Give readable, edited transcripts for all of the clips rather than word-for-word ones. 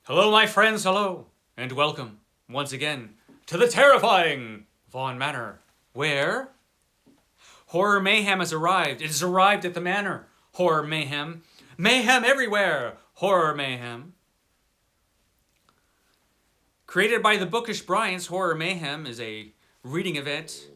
Hello, my friends, hello, and welcome once again to the terrifying Vaughn Manor, where horror mayhem has arrived. It has arrived at the manor. Horror mayhem. Mayhem everywhere. Horror mayhem. Created by the Bookish Bryants, Horror Mayhem is a reading event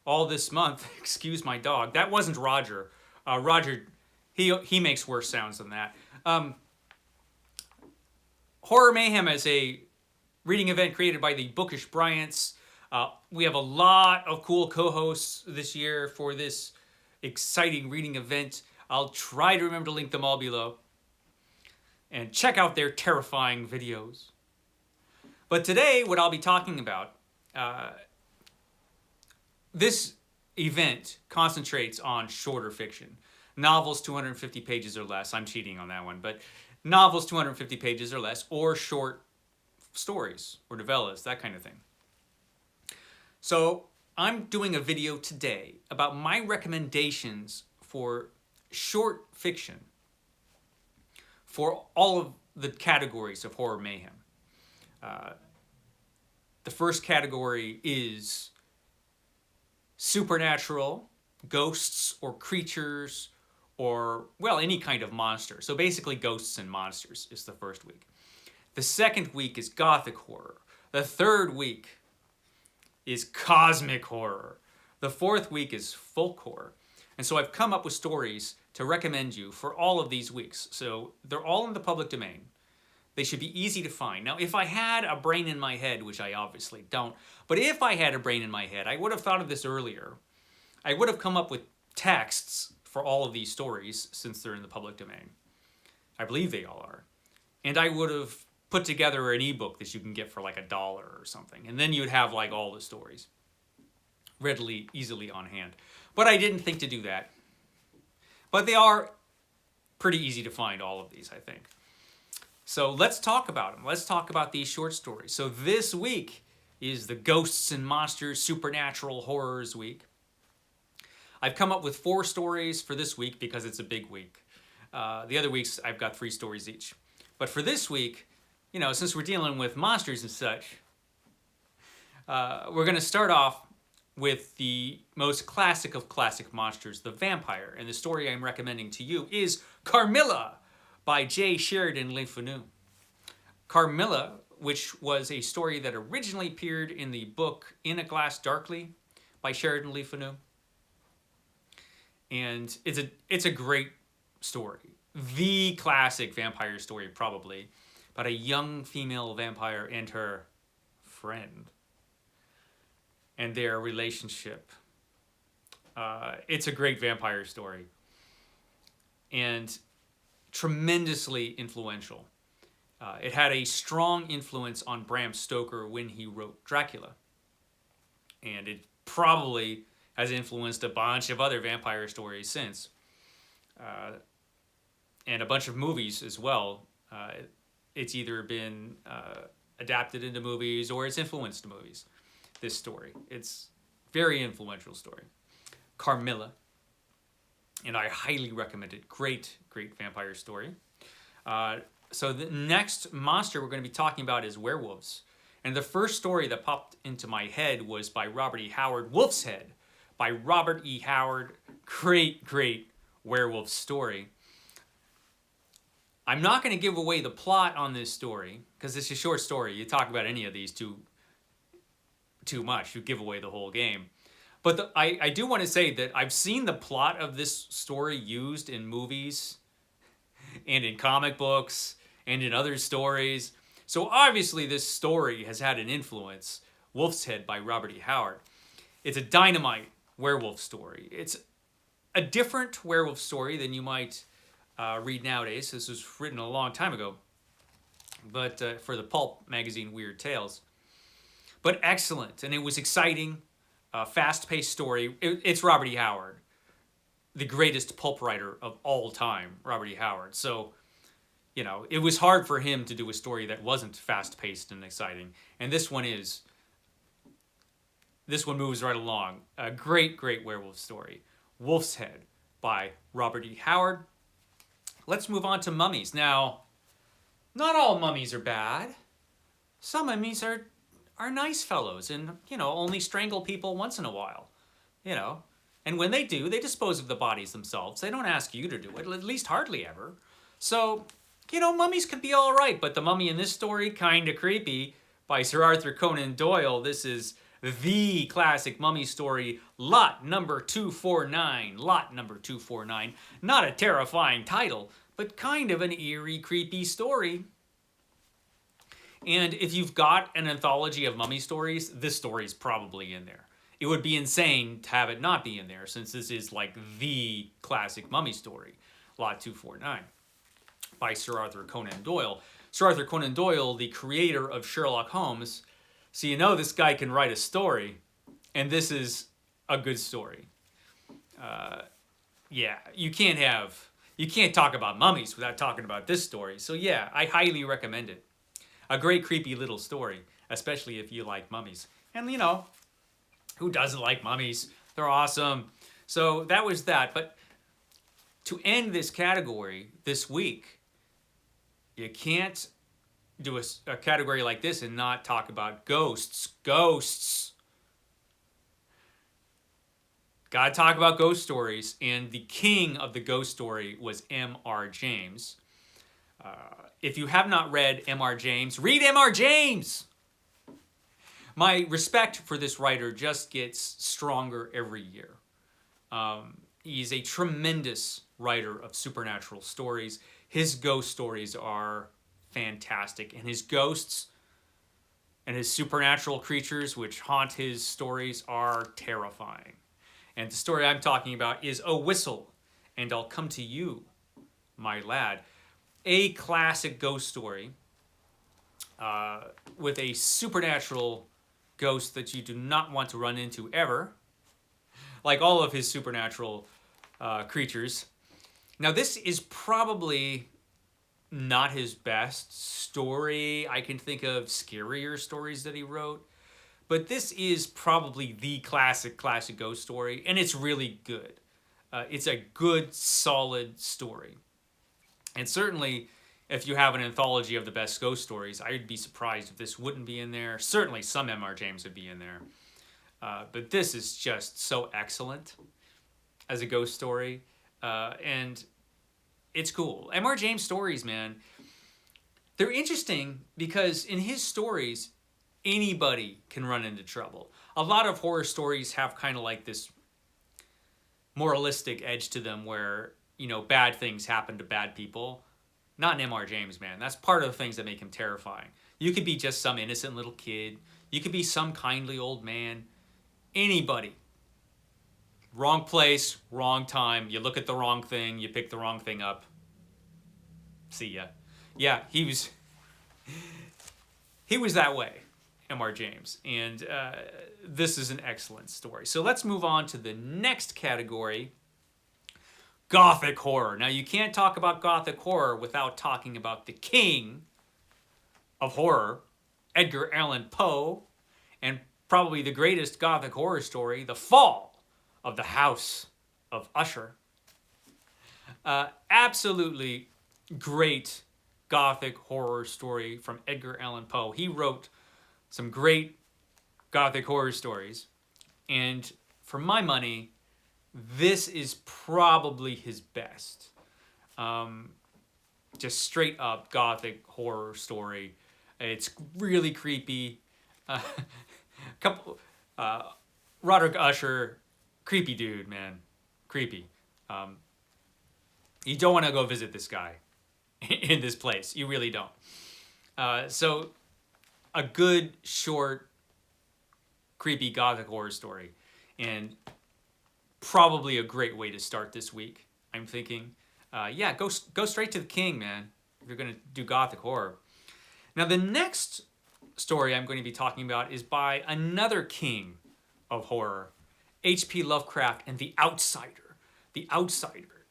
all this month. Excuse my dog. That wasn't Roger. Roger, he makes worse sounds than that. Horror Mayhem is a reading event created by the Bookish Bryants. We have a lot of cool co-hosts this year for this exciting reading event. I'll try to remember to link them all below. And check out their terrifying videos. But today, what I'll be talking about, this event concentrates on shorter fiction. Novels 250 pages or less. I'm cheating on that one, but novels 250 pages or less, or short stories or novellas, that kind of thing. So I'm doing a video today about my recommendations for short fiction for all of the categories of horror mayhem. The first category is supernatural, ghosts or creatures, or, well, any kind of monster. So basically ghosts and monsters is the first week. The second week is Gothic horror. The third week is cosmic horror. The fourth week is folk horror. And so I've come up with stories to recommend you for all of these weeks. So they're all in the public domain. They should be easy to find. Now, if I had a brain in my head, which I obviously don't, but if I had a brain in my head, I would have thought of this earlier. I would have come up with texts for all of these stories since they're in the public domain. I believe they all are. And I would have put together an ebook that you can get for like $1 or something. And then you'd have like all the stories readily, easily on hand. But I didn't think to do that. But they are pretty easy to find, all of these, I think. So let's talk about them. Let's talk about these short stories. So this week is the Ghosts and Monsters Supernatural Horrors week. I've come up with 4 stories for this week because it's a big week. The other weeks, I've got 3 stories each. But for this week, you know, since we're dealing with monsters and such, we're going to start off with the most classic of classic monsters, the vampire. And the story I'm recommending to you is Carmilla by J. Sheridan Le Fanu. Carmilla, which was a story that originally appeared in the book In a Glass Darkly by Sheridan Le Fanu. And it's a great story. The classic vampire story, probably, about a young female vampire and her friend and their relationship. It's a great vampire story and tremendously influential. It had a strong influence on Bram Stoker when he wrote Dracula. And it probably has influenced a bunch of other vampire stories since. And a bunch of movies as well. It's either been adapted into movies or it's influenced movies, this story. It's a very influential story. Carmilla. And I highly recommend it. Great, great vampire story. So the next monster we're going to be talking about is werewolves. And the first story that popped into my head was by Robert E. Howard, Wolf's Head, by Robert E. Howard. Great, great werewolf story. I'm not going to give away the plot on this story, because it's a short story. You talk about any of these too much, you give away the whole game. But I do want to say that I've seen the plot of this story used in movies and in comic books and in other stories. So obviously this story has had an influence. Wolf's Head by Robert E. Howard. It's a dynamite werewolf story. It's a different werewolf story than you might read nowadays. This was written a long time ago, but for the pulp magazine Weird Tales. But excellent, and it was exciting, fast-paced story. It's Robert E. Howard, the greatest pulp writer of all time, Robert E. Howard. So, you know, it was hard for him to do a story that wasn't fast-paced and exciting, and this one is. This one moves right along. A great, great werewolf story. Wolf's Head by Robert E. Howard. Let's move on to mummies. Now, Not all mummies are bad. Some mummies are nice fellows and, only strangle people once in a while, you know. And when they do, they dispose of the bodies themselves. They don't ask you to do it, at least hardly ever. So, mummies could be all right, but the mummy in this story, kind of creepy, by Sir Arthur Conan Doyle. This is the classic mummy story, lot number 249. Lot number 249. Not a terrifying title, but kind of an eerie, creepy story. And if you've got an anthology of mummy stories, this story's probably in there. It would be insane to have it not be in there, since this is like the classic mummy story, Lot 249, by Sir Arthur Conan Doyle. Sir Arthur Conan Doyle, the creator of Sherlock Holmes, so this guy can write a story, and this is a good story. Yeah, you can't talk about mummies without talking about this story. So yeah, I highly recommend it. A great creepy little story, especially if you like mummies. And who doesn't like mummies? They're awesome. So that was that. But to end this category this week, you can't do a category like this and not talk about ghosts. Ghosts. Gotta talk about ghost stories. And the king of the ghost story was M.R. James. If you have not read M.R. James, read M.R. James! My respect for this writer just gets stronger every year. He's a tremendous writer of supernatural stories. His ghost stories are fantastic, and his ghosts and his supernatural creatures which haunt his stories are terrifying. And the story I'm talking about is A Whistle, and I'll Come to You, My Lad. A classic ghost story with a supernatural ghost that you do not want to run into ever, like all of his supernatural creatures. Now, this is probably not his best story. I can think of scarier stories that he wrote, but this is probably the classic ghost story, and it's really good. It's a good, solid story. And certainly, if you have an anthology of the best ghost stories, I'd be surprised if this wouldn't be in there. Certainly, some M.R. James would be in there. But this is just so excellent as a ghost story. And it's cool. M.R. James stories, man, they're interesting because in his stories, anybody can run into trouble. A lot of horror stories have kind of like this moralistic edge to them where, bad things happen to bad people. Not in M.R. James, man. That's part of the things that make him terrifying. You could be just some innocent little kid. You could be some kindly old man. Anybody. Wrong place, wrong time. You look at the wrong thing. You pick the wrong thing up. See ya. Yeah, he was that way, M.R. James. And this is an excellent story. So let's move on to the next category. Gothic horror. Now, you can't talk about Gothic horror without talking about the king of horror, Edgar Allan Poe, and probably the greatest Gothic horror story, The Fall of the House of Usher. Absolutely great Gothic horror story from Edgar Allan Poe. He wrote some great Gothic horror stories, and for my money, this is probably his best. Just straight up Gothic horror story. It's really creepy. Roderick Usher, creepy dude, man. Creepy. You don't want to go visit this guy in this place. You really don't. So, a good, short, creepy Gothic horror story. And probably a great way to start this week, I'm thinking. Go straight to the king, man, if you're going to do Gothic horror. Now, the next story I'm going to be talking about is by another king of horror, H.P. Lovecraft and The Outsider. The Outsider.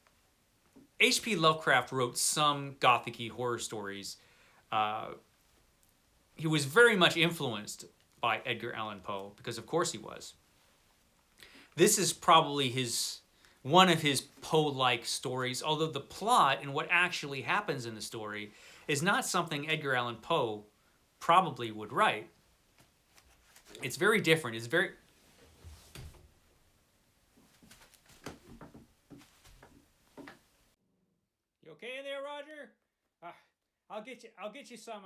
H.P. Lovecraft wrote some Gothic-y horror stories. He was very much influenced by Edgar Allan Poe, because of course he was. This is probably one of his Poe-like stories, although the plot and what actually happens in the story is not something Edgar Allan Poe probably would write. It's very different. It's very... You okay in there, Roger? I'll get you some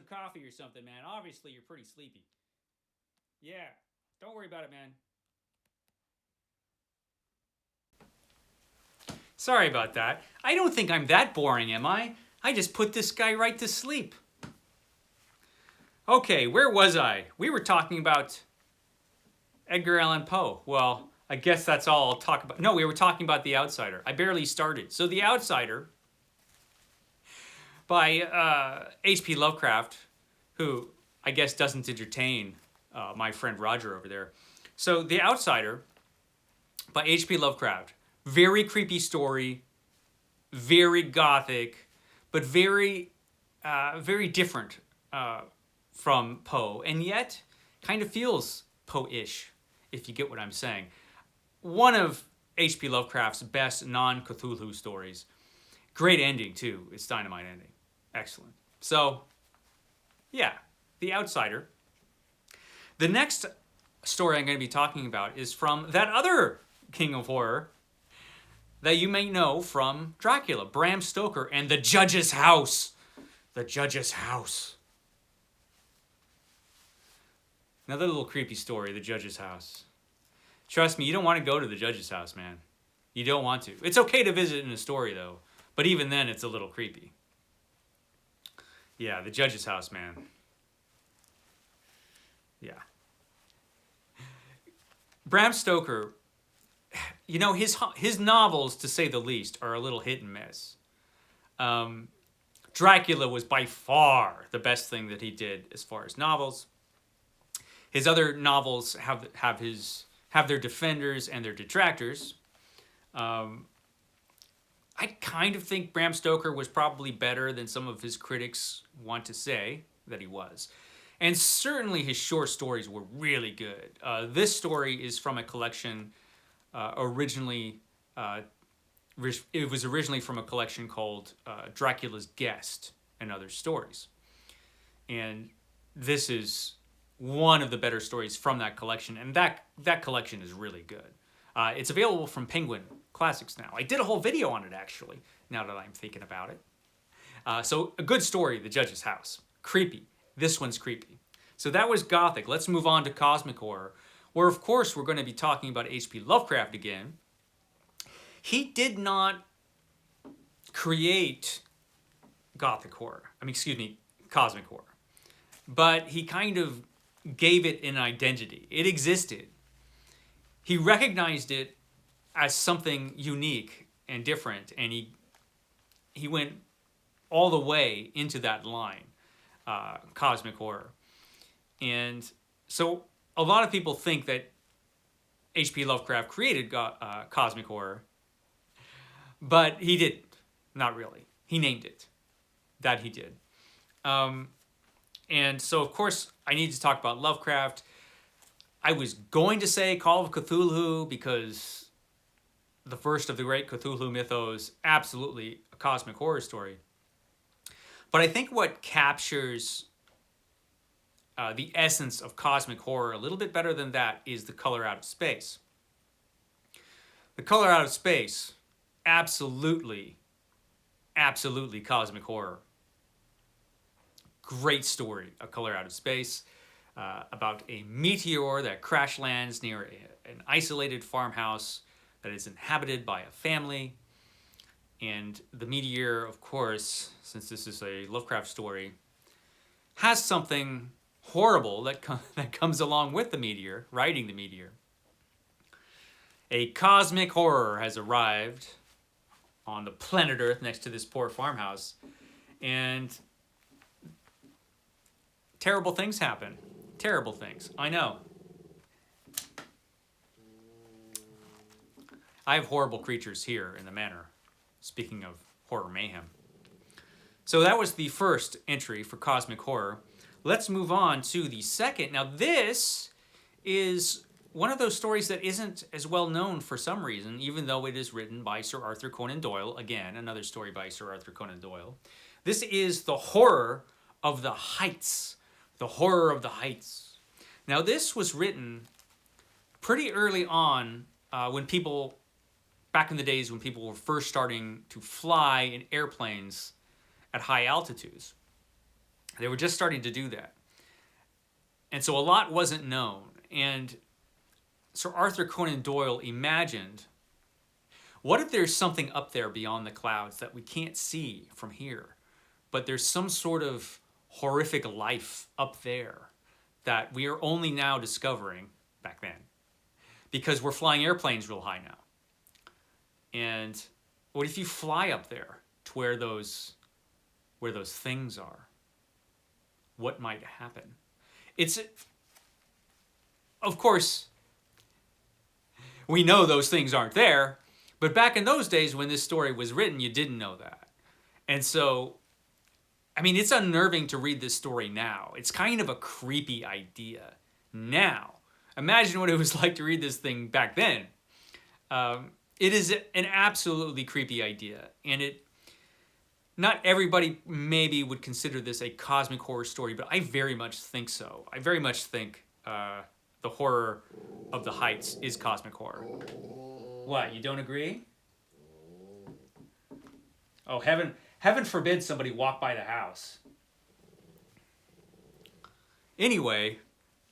coffee or something, man. Obviously, you're pretty sleepy. Yeah, don't worry about it, man. Sorry about that. I don't think I'm that boring, am I? I just put this guy right to sleep. Okay, where was I? We were talking about Edgar Allan Poe. Well, I guess that's all I'll talk about. No, we were talking about The Outsider. I barely started. So The Outsider by H.P. Lovecraft, who I guess doesn't entertain my friend Roger over there. So The Outsider by H.P. Lovecraft. Very creepy story, very gothic, but very different from Poe, and yet kind of feels Poe-ish, if you get what I'm saying. One of H.P. Lovecraft's best non-Cthulhu stories. Great ending, too. It's dynamite ending. Excellent. So, yeah, The Outsider. The next story I'm going to be talking about is from that other king of horror that you may know from Dracula, Bram Stoker and The Judge's House. The Judge's House. Another little creepy story, The Judge's House. Trust me, you don't want to go to The Judge's House, man. You don't want to. It's okay to visit in a story, though. But even then, it's a little creepy. Yeah, The Judge's House, man. Yeah. Bram Stoker, you know, his novels, to say the least, are a little hit and miss. Dracula was by far the best thing that he did as far as novels. His other novels have their defenders and their detractors. I kind of think Bram Stoker was probably better than some of his critics want to say that he was. And certainly his short stories were really good. This story is from a collection originally from a collection called Dracula's Guest and Other Stories. And this is one of the better stories from that collection, and that collection is really good. It's available from Penguin Classics now. I did a whole video on it, actually, now that I'm thinking about it. So a good story, The Judge's House. Creepy. This one's creepy. So that was Gothic. Let's move on to Cosmic Horror, where, of course, we're going to be talking about H.P. Lovecraft again. He did not create Gothic Horror. Cosmic Horror. But he kind of gave it an identity. It existed. He recognized it as something unique and different, and he went all the way into that line, Cosmic Horror. And so a lot of people think that H.P. Lovecraft created Cosmic Horror, but he didn't. Not really. He named it. That he did. And so, of course, I need to talk about Lovecraft. I was going to say Call of Cthulhu because the first of the great Cthulhu mythos, absolutely a cosmic horror story. But I think what captures the essence of cosmic horror a little bit better than that is The Color Out of Space. The Color Out of Space, absolutely cosmic horror. Great story, A Color Out of Space, about a meteor that crash lands near an isolated farmhouse that is inhabited by a family. And the meteor, of course, since this is a Lovecraft story, has something horrible that comes along with the meteor, riding the meteor. A cosmic horror has arrived on the planet Earth next to this poor farmhouse, and terrible things happen. Terrible things. I know. I have horrible creatures here in the manor. Speaking of horror mayhem. So that was the first entry for Cosmic Horror. Let's move on to the second. Now this is one of those stories that isn't as well known for some reason, even though it is written by Sir Arthur Conan Doyle. Again, another story by Sir Arthur Conan Doyle. This is The Horror of the Heights. The Horror of the Heights. Now, this was written pretty early on when people, back in the days when people were first starting to fly in airplanes at high altitudes. They were just starting to do that. And so a lot wasn't known. And Sir Arthur Conan Doyle imagined, what if there's something up there beyond the clouds that we can't see from here, but there's some sort of horrific life up there that we are only now discovering back then, because we're flying airplanes real high now. And what if you fly up there to where those things are? What might happen? It's, of course, we know those things aren't there, but back in those days when this story was written, you didn't know that. And so, I mean, it's unnerving to read this story now. It's kind of a creepy idea now. Imagine what it was like to read this thing back then. It is an absolutely creepy idea, and not everybody maybe would consider this a cosmic horror story, but I very much think so. I very much think The Horror of the Heights is cosmic horror. What, you don't agree? Oh, heaven forbid somebody walk by the house. Anyway,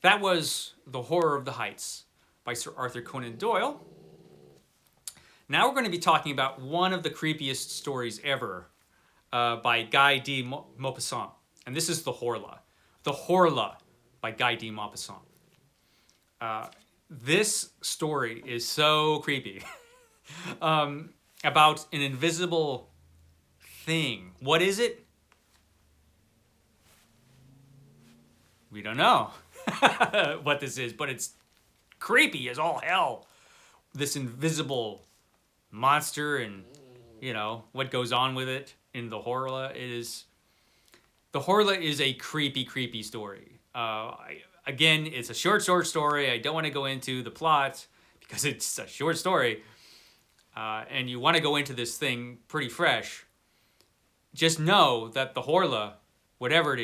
that was The Horror of the Heights by Sir Arthur Conan Doyle. Now we're going to be talking about one of the creepiest stories ever by Guy de Maupassant. And this is The Horla. The Horla by Guy de Maupassant. This story is so creepy. About an invisible thing. What is it? We don't know what this is, but it's creepy as all hell. This invisible monster and, you know, what goes on with it in The Horla is... The Horla is a creepy, creepy story. Again, it's a short story. I don't want to go into the plot because it's a short story. And you want to go into this thing pretty fresh. Just know that The Horla, whatever it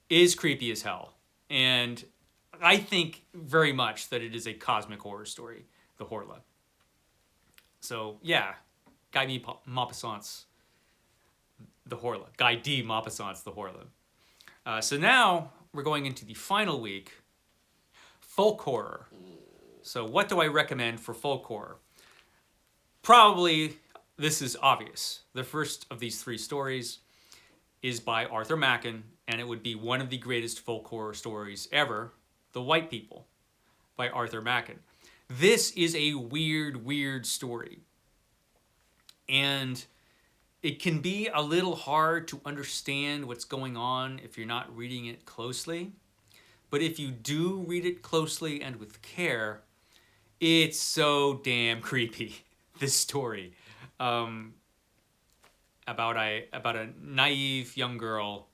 is creepy as hell. And I think very much that it is a cosmic horror story, The Horla. So, yeah, Guy de Maupassant's The Horla. Guy de Maupassant's The Horla. So now we're going into the final week, folk horror. So what do I recommend for folk horror? Probably, this is obvious. The first of these three stories is by Arthur Machen, and it would be one of the greatest folk horror stories ever, The White People by Arthur Machen. This is a weird, weird story. And it can be a little hard to understand what's going on if you're not reading it closely. But if you do read it closely and with care, it's so damn creepy, this story. About a naive young girl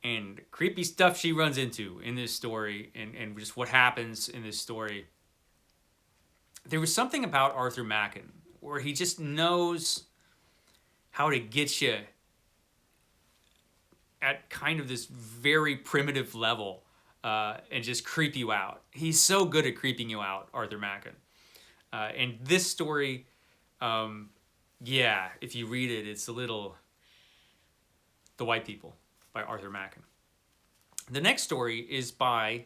and creepy stuff she runs into in this story and just what happens in this story. There was something about Arthur Machen where he just knows how to get you at kind of this very primitive level and just creep you out. He's so good at creeping you out, Arthur Machen. And this story, yeah, if you read it, it's a little... The White People by Arthur Machen. The next story is by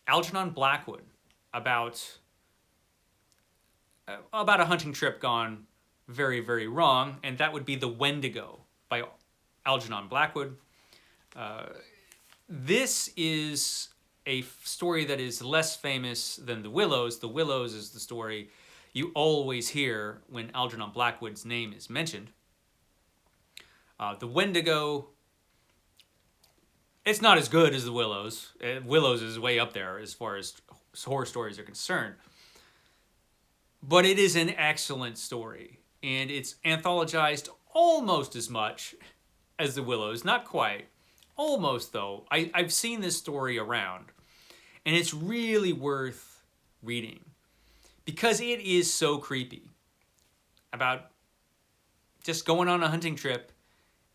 Algernon Blackwood about a hunting trip gone very, very wrong, and that would be The Wendigo by Algernon Blackwood. This is a story that is less famous than The Willows. The Willows is the story you always hear when Algernon Blackwood's name is mentioned. The Wendigo, it's not as good as The Willows. Willows is way up there as far as horror stories are concerned. But it is an excellent story. And it's anthologized almost as much as The Willows. Not quite. Almost, though. I've seen this story around. And it's really worth reading. Because it is so creepy. About just going on a hunting trip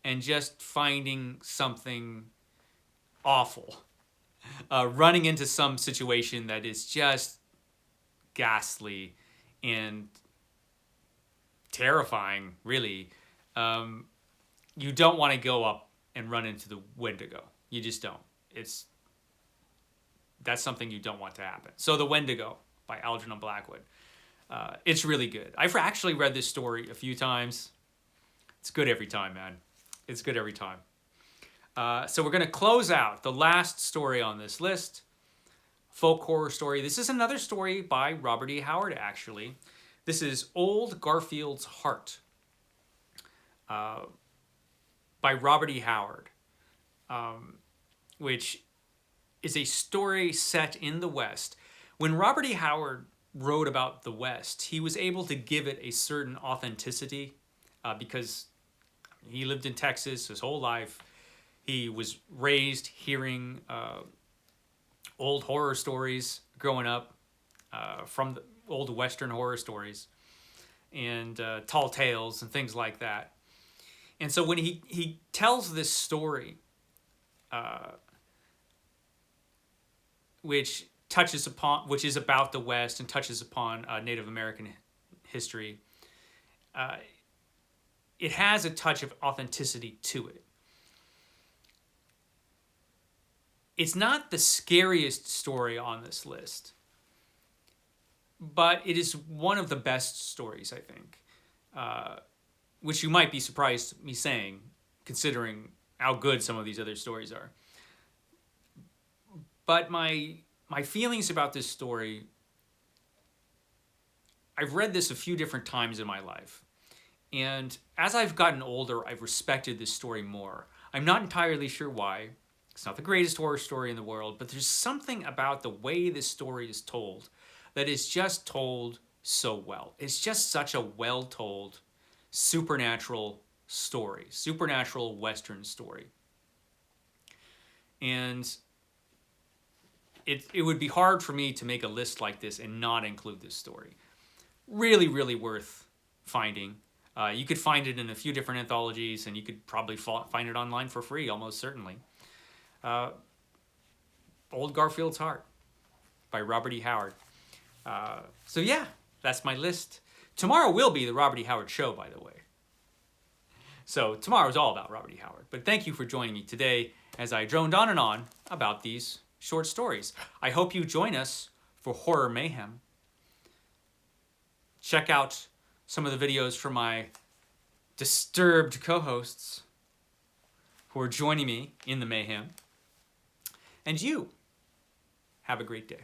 and just finding something awful. Running into some situation that is just ghastly and terrifying, really. You don't want to go up and run into the Wendigo. You just don't. That's something you don't want to happen. So The Wendigo by Algernon Blackwood. It's really good. I've actually read this story a few times. It's good every time, man. It's good every time. So we're going to close out the last story on this list. Folk horror story. This is another story by Robert E. Howard, actually. This is Old Garfield's Heart by Robert E. Howard, which is a story set in the West. When Robert E. Howard wrote about the West, he was able to give it a certain authenticity because he lived in Texas his whole life. He was raised hearing old horror stories growing up, from the old Western horror stories and tall tales and things like that. And so when he tells this story, which is about the West and touches upon Native American history, it has a touch of authenticity to it. It's not the scariest story on this list, but it is one of the best stories, I think, which you might be surprised me saying, considering how good some of these other stories are. But my feelings about this story, I've read this a few different times in my life. And as I've gotten older, I've respected this story more. I'm not entirely sure why. It's not the greatest horror story in the world, but there's something about the way this story is told that is just told so well. It's just such a well-told supernatural story, supernatural Western story. And it would be hard for me to make a list like this and not include this story. Really, really worth finding. You could find it in a few different anthologies, and you could probably find it online for free, almost certainly. Old Garfield's Heart by Robert E. Howard. So yeah, that's my list. Tomorrow will be the Robert E. Howard show, by the way. So tomorrow's all about Robert E. Howard. But thank you for joining me today as I droned on and on about these short stories. I hope you join us for Horror Mayhem. Check out some of the videos from my disturbed co-hosts who are joining me in the mayhem. And you, have a great day.